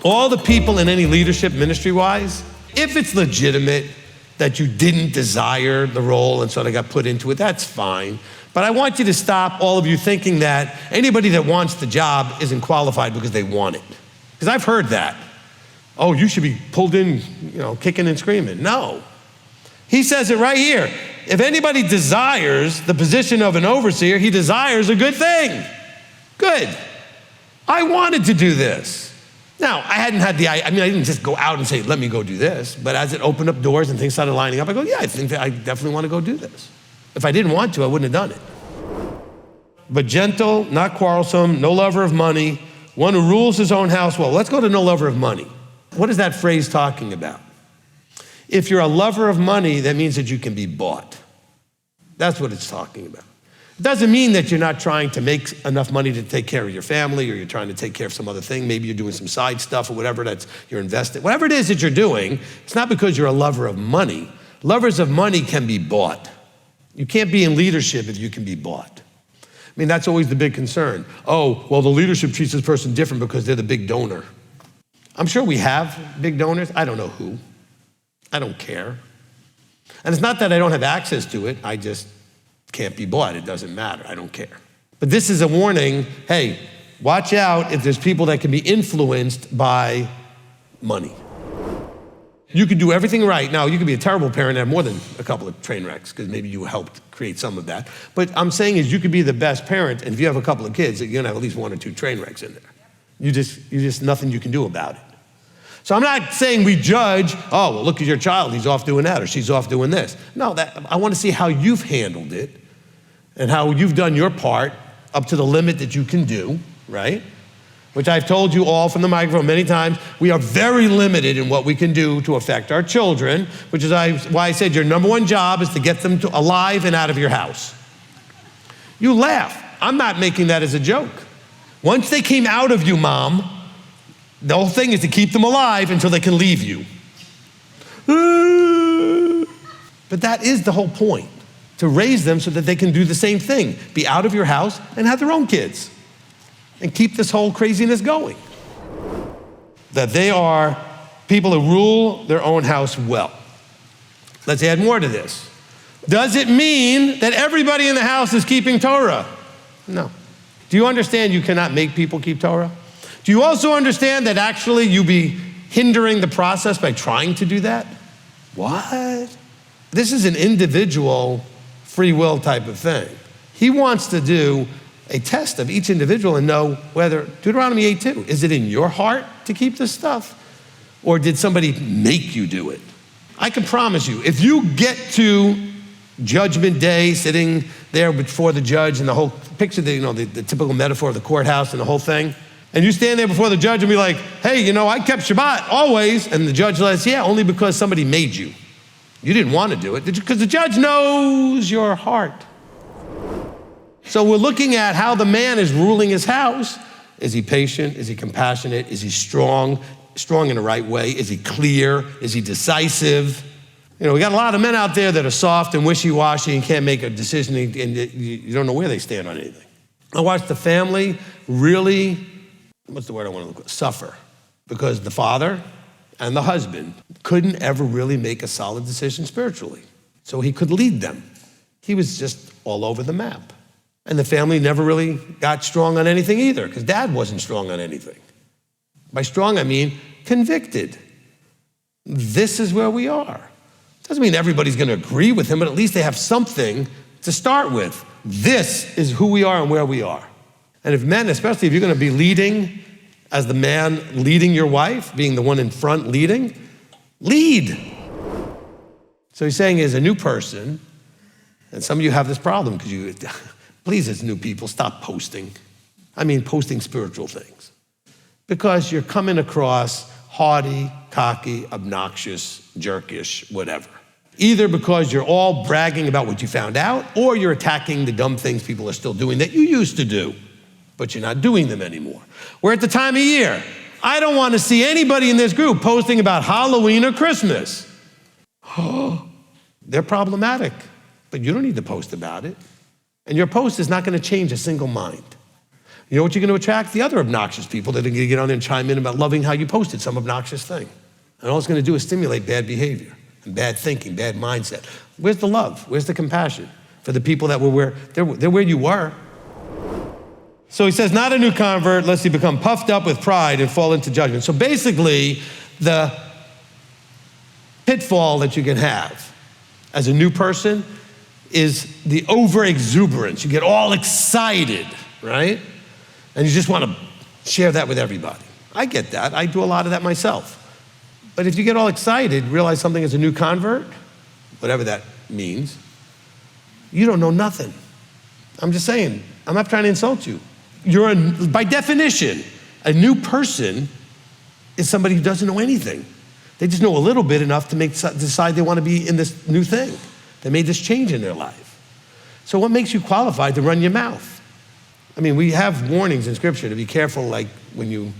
All the people in any leadership ministry-wise, if it's legitimate that you didn't desire the role and sort of got put into it, that's fine. But I want you to stop, all of you, thinking that anybody that wants the job isn't qualified because they want it. Because I've heard that. Oh, you should be pulled in, kicking and screaming. No. He says it right here. If anybody desires the position of an overseer, he desires a good thing. Good. I wanted to do this. Now, I didn't just go out and say, let me go do this. But as it opened up doors and things started lining up, I go, yeah, I think that I definitely want to go do this. If I didn't want to, I wouldn't have done it. But gentle, not quarrelsome, no lover of money, one who rules his own house well. Let's go to no lover of money. What is that phrase talking about? If you're a lover of money, that means that you can be bought. That's what it's talking about. It doesn't mean that you're not trying to make enough money to take care of your family, or you're trying to take care of some other thing. Maybe you're doing some side stuff or whatever that's you're investing. Whatever it is that you're doing, it's not because you're a lover of money. Lovers of money can be bought. You can't be in leadership if you can be bought. I mean, that's always the big concern. Oh, well, the leadership treats this person different because they're the big donor. I'm sure we have big donors. I don't know who. I don't care. And it's not that I don't have access to it. I just can't be bought. It doesn't matter. I don't care. But this is a warning. Hey, watch out if there's people that can be influenced by money. You could do everything right. Now, you could be a terrible parent and have more than a couple of train wrecks because maybe you helped create some of that. But I'm saying is you could be the best parent, and if you have a couple of kids, you're going to have at least 1 or 2 train wrecks in there. You just nothing you can do about it. So I'm not saying we judge, oh, well, look at your child, he's off doing that, or she's off doing this. No, I want to see how you've handled it and how you've done your part up to the limit that you can do, right? Which I've told you all from the microphone many times, we are very limited in what we can do to affect our children, which is why I said your number one job is to get them alive and out of your house. You laugh. I'm not making that as a joke. Once they came out of you, Mom, the whole thing is to keep them alive until they can leave you. But that is the whole point, to raise them so that they can do the same thing, be out of your house and have their own kids and keep this whole craziness going. That they are people who rule their own house well. Let's add more to this. Does it mean that everybody in the house is keeping Torah? No. Do you understand you cannot make people keep Torah? Do you also understand that actually you be hindering the process by trying to do that? What? This is an individual free will type of thing. He wants to do a test of each individual and know whether, Deuteronomy 8:2, is it in your heart to keep this stuff? Or did somebody make you do it? I can promise you, if you get to Judgment Day, sitting there before the judge and the whole picture, the typical metaphor of the courthouse and the whole thing, and you stand there before the judge and be like, hey, I kept Shabbat always. And the judge says, yeah, only because somebody made you. You didn't want to do it, because the judge knows your heart. So we're looking at how the man is ruling his house. Is he patient? Is he compassionate? Is he strong in the right way? Is he clear? Is he decisive? We got a lot of men out there that are soft and wishy-washy and can't make a decision, and you don't know where they stand on anything. I watched the family really, what's the word I want to look at? Suffer, because the father and the husband couldn't ever really make a solid decision spiritually. So he could lead them. He was just all over the map. And the family never really got strong on anything either, because dad wasn't strong on anything. By strong, I mean convicted. This is where we are. Doesn't mean everybody's going to agree with him, but at least they have something to start with. This is who we are and where we are. And if men, especially if you're going to be leading as the man leading your wife, being the one in front leading, lead. So he's saying as a new person, and some of you have this problem because please, as new people, stop posting. I mean, posting spiritual things. Because you're coming across haughty, cocky, obnoxious, jerkish, whatever. Either because you're all bragging about what you found out, or you're attacking the dumb things people are still doing that you used to do, but you're not doing them anymore. We're at the time of year. I don't want to see anybody in this group posting about Halloween or Christmas. They're problematic, but you don't need to post about it. And your post is not going to change a single mind. You know what you're going to attract? The other obnoxious people that are going to get on there and chime in about loving how you posted some obnoxious thing. And all it's going to do is stimulate bad behavior and bad thinking, bad mindset. Where's the love? Where's the compassion for the people that were where they're where you were? So he says, not a new convert, lest he become puffed up with pride and fall into judgment. So basically, the pitfall that you can have as a new person is the overexuberance. You get all excited, right? And you just want to share that with everybody. I get that. I do a lot of that myself. But if you get all excited, realize something as a new convert, whatever that means, you don't know nothing. I'm just saying, I'm not trying to insult you. By definition, a new person is somebody who doesn't know anything. They just know a little bit enough to decide they want to be in this new thing. They made this change in their life. So what makes you qualified to run your mouth? I mean, we have warnings in Scripture to be careful, like when you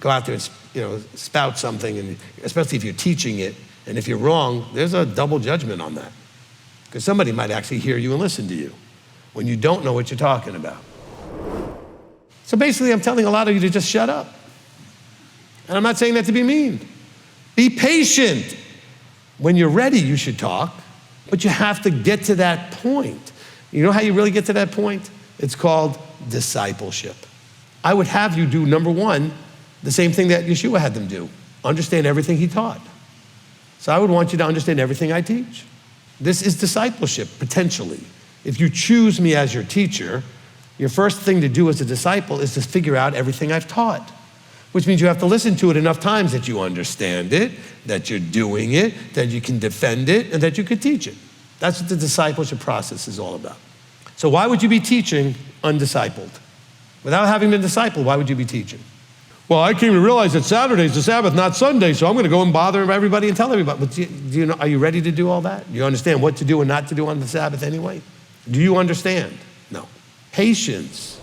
go out there and spout something, and especially if you're teaching it, and if you're wrong, there's a double judgment on that. Because somebody might actually hear you and listen to you when you don't know what you're talking about. So basically, I'm telling a lot of you to just shut up. And I'm not saying that to be mean. Be patient. When you're ready, you should talk, but you have to get to that point. You know how you really get to that point? It's called discipleship. I would have you do, number one, the same thing that Yeshua had them do. Understand everything he taught. So I would want you to understand everything I teach. This is discipleship, potentially. If you choose me as your teacher, your first thing to do as a disciple is to figure out everything I've taught, which means you have to listen to it enough times that you understand it, that you're doing it, that you can defend it, and that you can teach it. That's what the discipleship process is all about. So why would you be teaching undiscipled? Without having been discipled, why would you be teaching? Well, I came to realize that Saturday's the Sabbath, not Sunday, so I'm going to go and bother everybody and tell everybody. But are you ready to do all that? Do you understand what to do and not to do on the Sabbath anyway? Do you understand? No. Patience.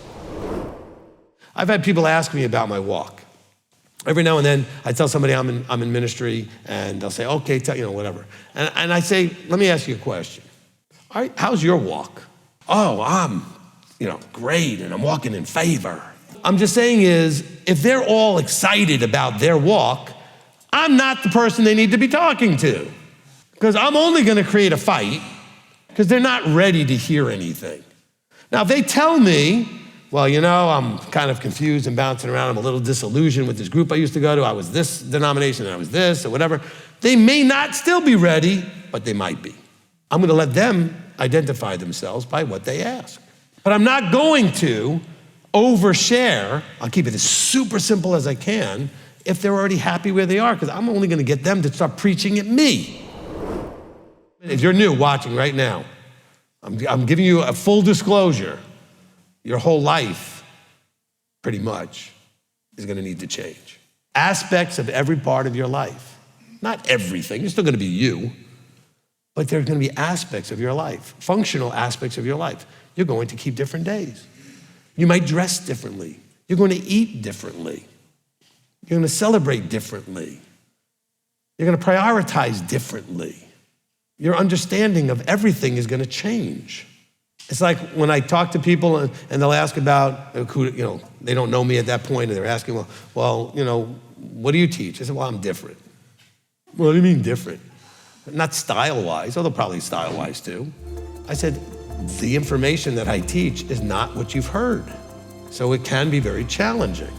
I've had people ask me about my walk. Every now and then, I tell somebody I'm in ministry, and they'll say, okay, whatever. And I say, let me ask you a question. All right, how's your walk? Oh, I'm, great, and I'm walking in favor. I'm just saying is, if they're all excited about their walk, I'm not the person they need to be talking to. Because I'm only going to create a fight because they're not ready to hear anything. Now, if they tell me, well, I'm kind of confused and bouncing around. I'm a little disillusioned with this group I used to go to. I was this denomination and I was this or whatever. They may not still be ready, but they might be. I'm going to let them identify themselves by what they ask. But I'm not going to overshare. I'll keep it as super simple as I can if they're already happy where they are, because I'm only going to get them to start preaching at me. If you're new watching right now, I'm giving you a full disclosure. Your whole life, pretty much, is going to need to change. Aspects of every part of your life. Not everything. You're still going to be you. But there are going to be aspects of your life, functional aspects of your life. You're going to keep different days. You might dress differently. You're going to eat differently. You're going to celebrate differently. You're going to prioritize differently. Your understanding of everything is going to change. It's like when I talk to people and they'll ask about, they don't know me at that point, and they're asking, well, what do you teach? I said, well, I'm different. What do you mean different? Not style-wise, although probably style-wise too. I said, the information that I teach is not what you've heard. So it can be very challenging.